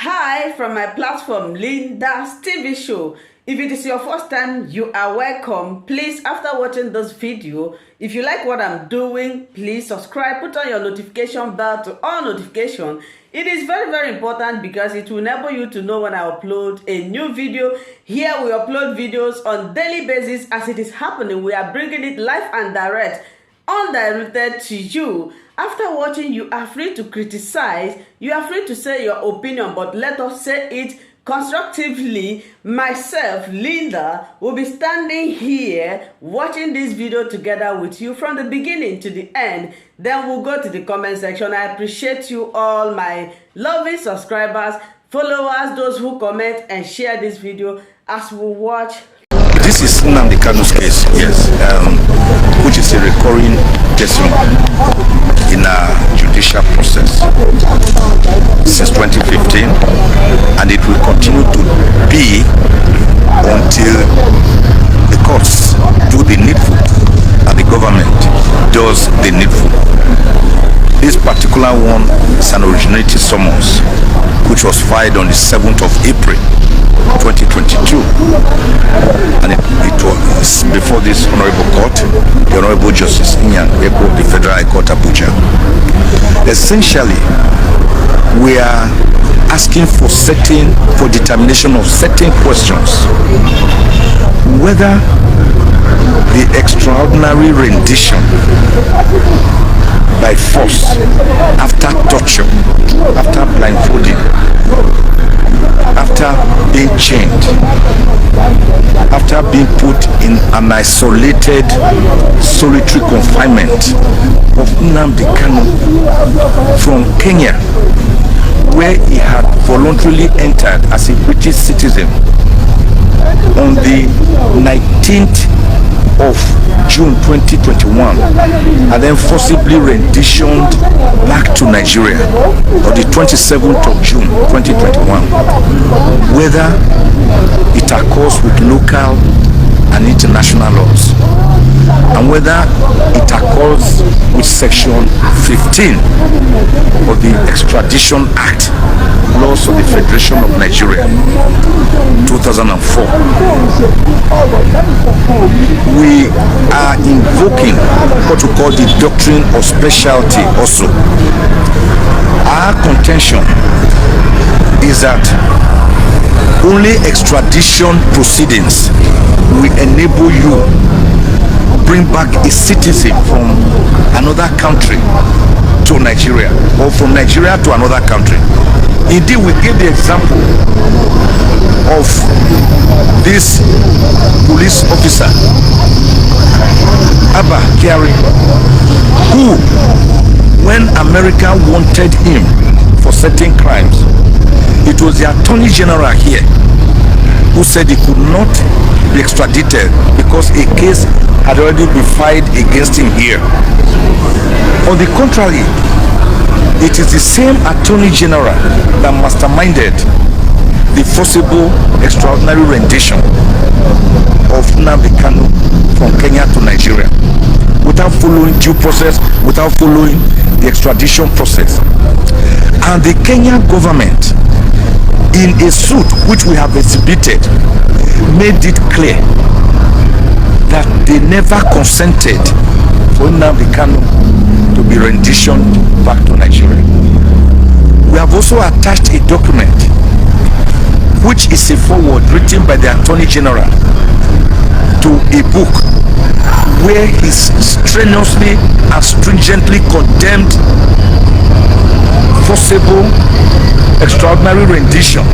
Hi from my platform, Linda's TV show. If it is your first time, you are welcome. Please, after watching this video, if you like what I'm doing, please subscribe, put on your notification bell to all notification. It is very, very important because it will enable you to know when I upload a new video. Here we upload videos on daily basis as it is happening. We are bringing it live and direct, undirected to you. After watching, you are free to criticize, you are free to say your opinion, but let us say it constructively. Myself, Linda, will be standing here watching this video together with you from the beginning to the end. Then we'll go to the comment section. I appreciate you all, my lovely subscribers, followers, those who comment and share this video as we watch. This is Nnamdi Kanu'S case, yes, which is a recurring testimony in a judicial process since 2015, and it will continue to be until the courts do the needful and the government does the needful. This particular one is an originating summons which was filed on the 7th of April 2022, and it was before this honorable court, the Honorable Justice Nnamdi the Federal High Court Abuja. Essentially, we are asking for determination of certain questions, whether the extraordinary rendition by force, after torture, after blindfolding, after being chained, after being put in an isolated, solitary confinement of Nnamdi Kanu from Kenya, where he had voluntarily entered as a British citizen on the 19th of June 2021, and then forcibly renditioned back to Nigeria on the 27th of June 2021, whether it accords with local and international laws, and whether it accords with section 15 of the Extradition Act, laws of the Federation of Nigeria 2004. We are invoking what we call the doctrine of specialty also. Our contention is that only extradition proceedings will enable you bring back a citizen from another country to Nigeria, or from Nigeria to another country. Indeed, we give the example of this police officer, Abba Kyari, who, when America wanted him for certain crimes, it was the Attorney General here who said he could not be extradited because a case had already been filed against him here. On the contrary, it is the same Attorney General that masterminded the forcible extraordinary rendition of Nnamdi Kanu from Kenya to Nigeria without following due process, without following the extradition process. And the Kenyan government, in a suit which we have exhibited, made it clear that they never consented for Nnamdi Kanu to be renditioned back to Nigeria. We have also attached a document which is a foreword written by the Attorney General to a book where he strenuously and stringently condemned forcible extraordinary rendition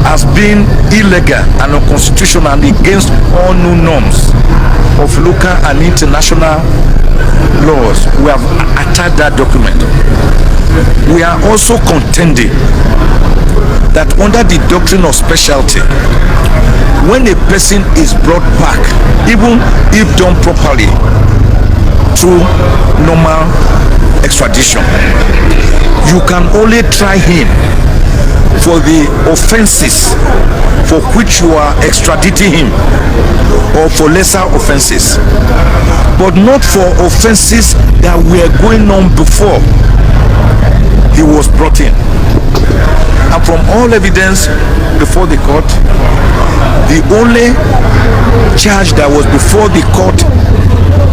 as being illegal and unconstitutional and against all known norms of local and international laws. We have attached that document. We are also contending that under the doctrine of specialty, when a person is brought back, even if done properly through normal extradition, you can only try him for the offenses for which you are extraditing him, or for lesser offenses, but not for offenses that were going on before he was brought in. And from all evidence before the court. The only charge that was before the court,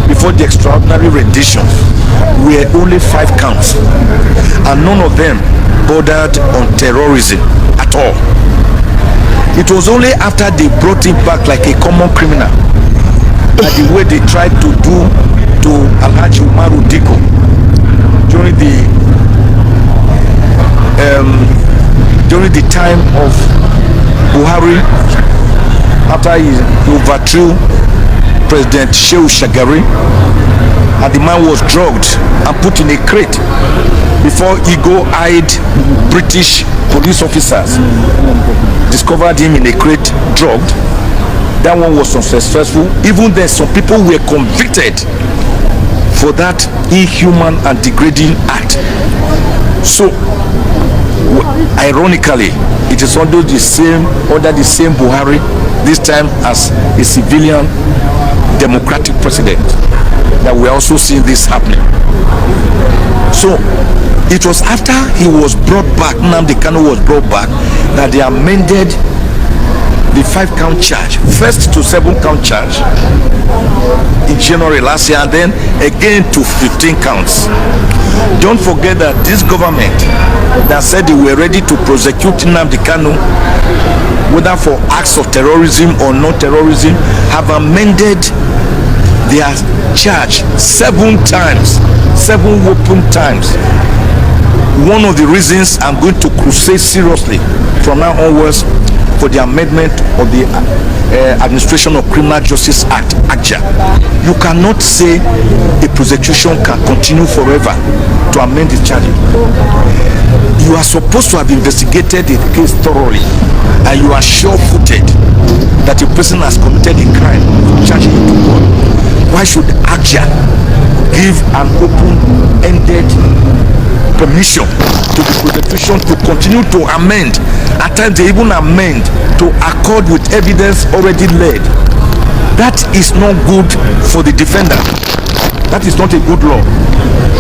before the extraordinary rendition, were only 5 counts, and none of them bordered on terrorism at all. It was only after they brought him back like a common criminal, that the way they tried to do to Alhaji Umaru Diko during the time of Buhari, after he overthrew President Shehu Shagari, and the man was drugged and put in a crate before eagle-eyed British police officers discovered him in a crate, drugged. That one was unsuccessful. Even then, some people were convicted for that inhuman and degrading act. So, ironically, it is under the same Buhari, this time as a civilian democratic president, that we are also seeing this happening. So it was after he was brought back, Nnamdi Kanu was brought back, that they amended the 5-count charge, first to 7-count charge in January last year, and then again to 15 counts. Don't forget that this government that said they were ready to prosecute Nnamdi Kanu, whether for acts of terrorism or non-terrorism, have amended their charge 7 times, 7 open times. One of the reasons I'm going to crusade seriously from now onwards for the amendment of the Administration of Criminal Justice Act, ACJA. You cannot say a prosecution can continue forever to amend the charges. You are supposed to have investigated the case thoroughly, and you are sure-footed that a person has committed a crime, charging him to court. Why should ACJA give an open-ended permission to the prosecution to continue to amend? At times they even amend to accord with evidence already laid. That is not good for the defendant. That is not a good law.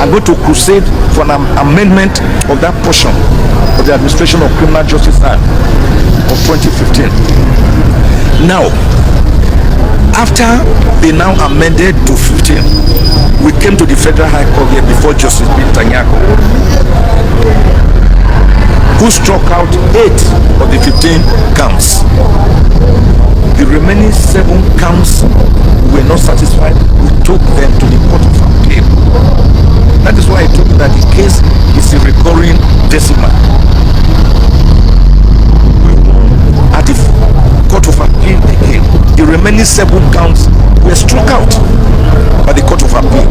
I'm going to crusade for an amendment of that portion of the Administration of Criminal Justice Act of 2015. Now, after they now amended to 15, we came to the Federal High Court here before Justice Bintanyako, who struck out 8 of the 15 counts. The remaining 7 counts were not satisfied. We took them to the Court of Appeal. That is why I told you that the case is a recurring decimal. We won at the Court of Appeal again. The remaining 7 counts were struck out by the Court of Appeal.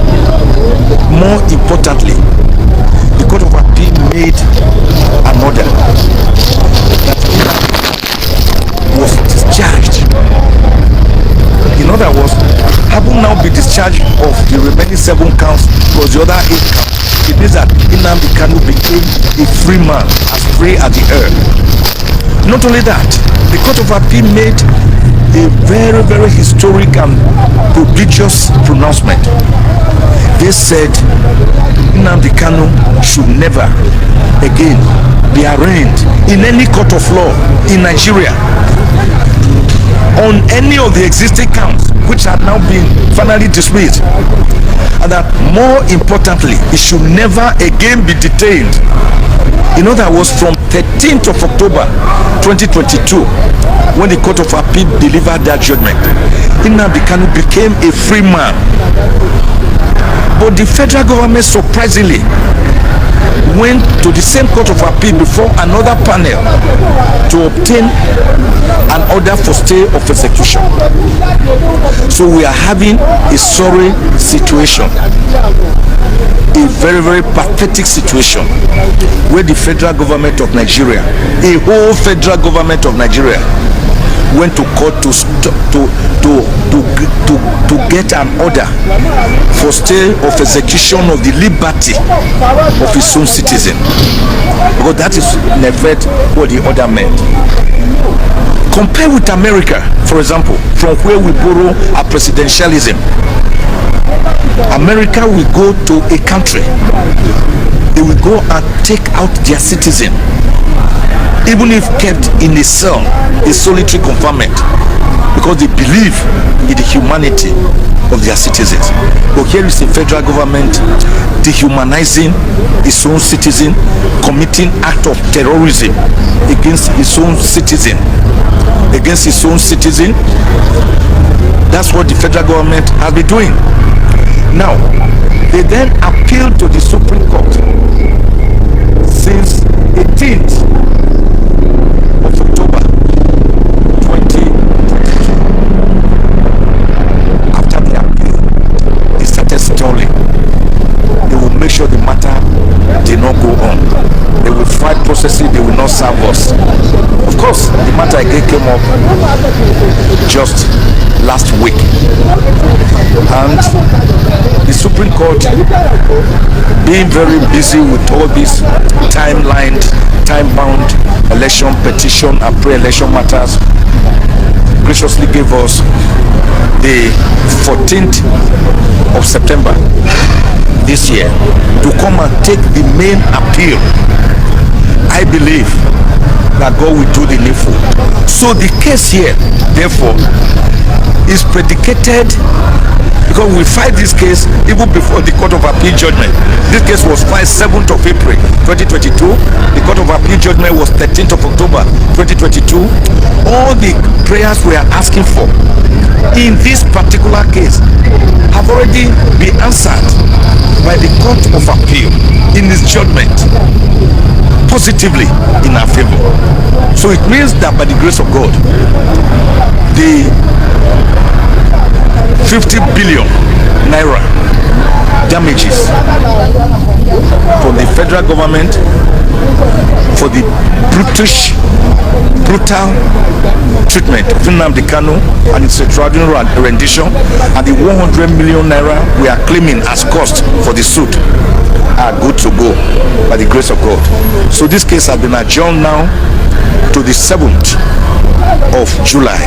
More importantly, the Court of Appeal made an order that was discharged. In other words, having now be discharged of the remaining 7 counts plus the other 8 counts, it means that Nnamdi Kanu became a free man, as free as the air. Not only that, the Court of Appeal made a very, very historic and prodigious pronouncement. They said Nnamdi Kanu should never again be arraigned in any court of law in Nigeria on any of the existing counts which have now been finally dismissed, and that more importantly, he should never again be detained. In other words, from 13th of October 2022, when the Court of Appeal delivered that judgment, Nnamdi Kanu became a free man. But the federal government surprisingly went to the same Court of Appeal before another panel to obtain an order for stay of execution. So we are having a sorry situation, a very, very pathetic situation, where the federal government of Nigeria, a whole federal government of Nigeria, went to court to get an order for stay of execution of the liberty of his own citizen, because that is in effect what the order meant. Compare with America, for example, from where we borrow our presidentialism. America will go to a country, they will go and take out their citizen even if kept in a cell, a solitary confinement, because they believe in the humanity of their citizens. But here is the federal government dehumanizing its own citizen, committing act of terrorism against its own citizen. That's what the federal government has been doing. Now, they then appealed to the Supreme Court since 18th of October 2022. After the appeal, they started stalling. They will make sure the matter did not go on. They will try processing, they will not serve us. Of course, the matter again came up just last week. And the Supreme Court, being very busy with all these time-bound election petition and pre-election matters, graciously gave us the 14th of September this year to come and take the main appeal. I believe that God will do the needful. So the case here, therefore, is predicated, because we filed this case even before the Court of Appeal judgment. This case was filed 7th of April 2022. The Court of Appeal judgment was 13th of October 2022. All the prayers we are asking for in this particular case have already been answered by the Court of Appeal in its judgment positively in our favor. So it means that by the grace of God, the 50 billion naira damages from the federal government for the brutal treatment of Nnamdi Kanu and its extraordinary rendition, and the 100 million naira we are claiming as cost for the suit are good to go by the grace of God. So this case has been adjourned now to the 7th of July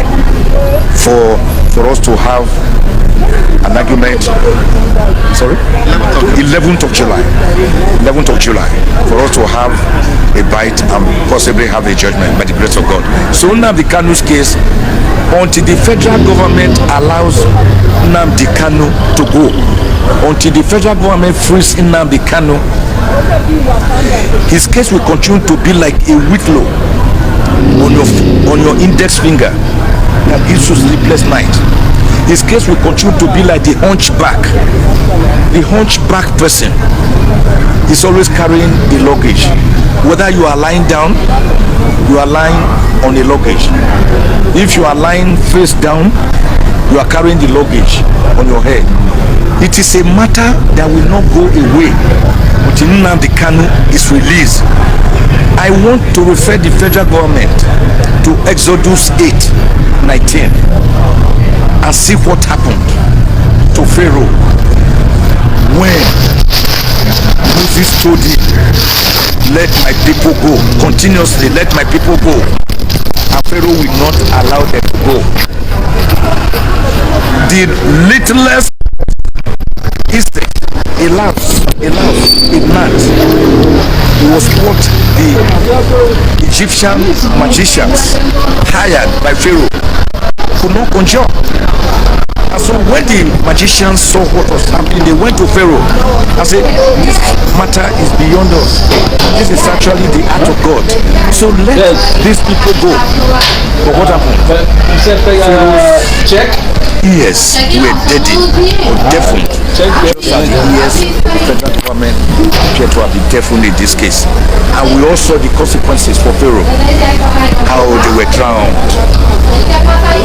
for us to have an argument. Sorry, 11th of July for us to have a bite and possibly have a judgment by the grace of God. So Nnamdi Kanu's case, until the federal government allows Nnamdi Kanu to go, until the federal government frees Nnamdi Kanu, his case will continue to be like a whitlow on your index finger that gives you sleepless night. His case will continue to be like the hunchback. The hunchback person is always carrying the luggage. Whether you are lying down, you are lying on a luggage. If you are lying face down, you are carrying the luggage on your head. It is a matter that will not go away until Nnamdi Kanu is released. I want to refer the federal government to Exodus 8:19 and see what happened to Pharaoh when Moses told him, let my people go, continuously let my people go, and Pharaoh will not allow them to go. The littlest instinct, a gnat, was what the Egyptian magicians hired by Pharaoh could not conjure. And so when the magicians saw what was happening, they went to Pharaoh and said, this matter is beyond us. This is actually the act of God. So let these people go. But what happened? Pharaoh's check. Ears were deadened or deafened. Just as the ears of the federal government appear to have been deafened in this case. And we also saw the consequences for Pharaoh, how they were drowned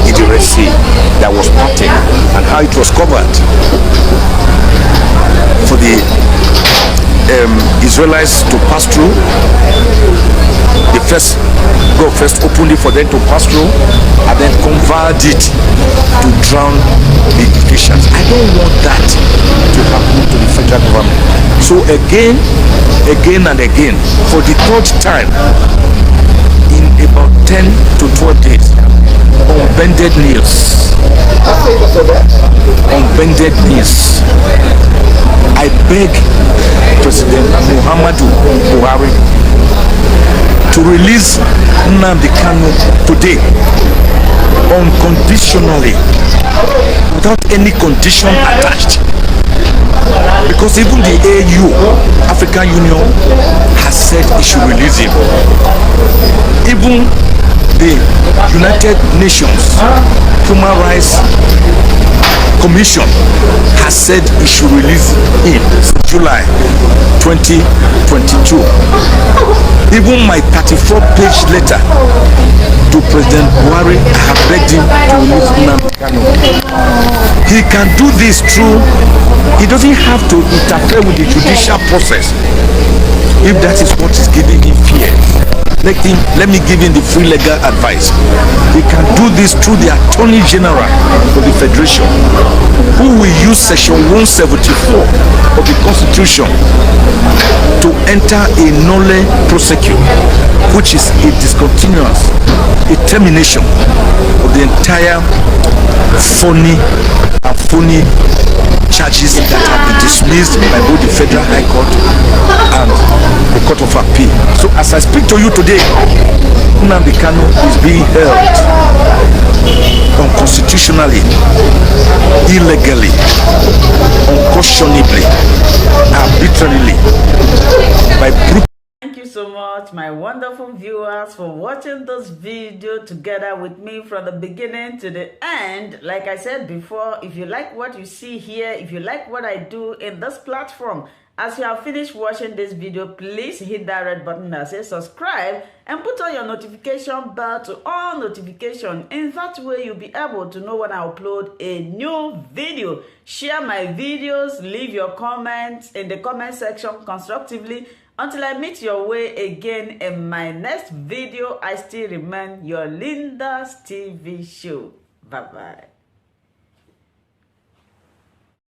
in the Red Sea that was parted, and how it was covered for the Israelites to pass through. God first opened it for them to pass through, and then convert it to drown the Egyptians. I don't want that to happen to the federal government. So again and again, for the third time in about 10 to 12 days, on bended knees, I beg President Muhammadu Buhari to release Nnamdi Kanu today unconditionally, without any condition attached. Because even the AU, African Union, has said it should release him. Even the United Nations Human Rights Commission has said it should release him since July 2022. Even my 34-page letter to President Buhari, I have begged him to release Nnamdi Kanu. He can do this through, he doesn't have to interfere with the judicial process. If that is what is giving him fear, let me give him the free legal advice. He can do this through the Attorney General of the Federation, who will use Section 174 of the Constitution to enter a nolle prosequi, which is a discontinuance, a termination of the entire phony charges that have been dismissed by both the Federal High Court and the Court of Appeal. So as I speak to you today, Nnamdi Kanu is being held unconstitutionally, illegally, unconscionably, arbitrarily by brutal. Thank you so much, my wonderful viewers, for watching this video together with me from the beginning to the end. Like I said before, if you like what you see here, if you like what I do in this platform, as you have finished watching this video, please hit that red button that says subscribe and put on your notification bell to all notification. In that way, you'll be able to know when I upload a new video. Share my videos, leave your comments in the comment section constructively. Until I meet your way again in my next video, I still remain your Linda's TV show. Bye-bye.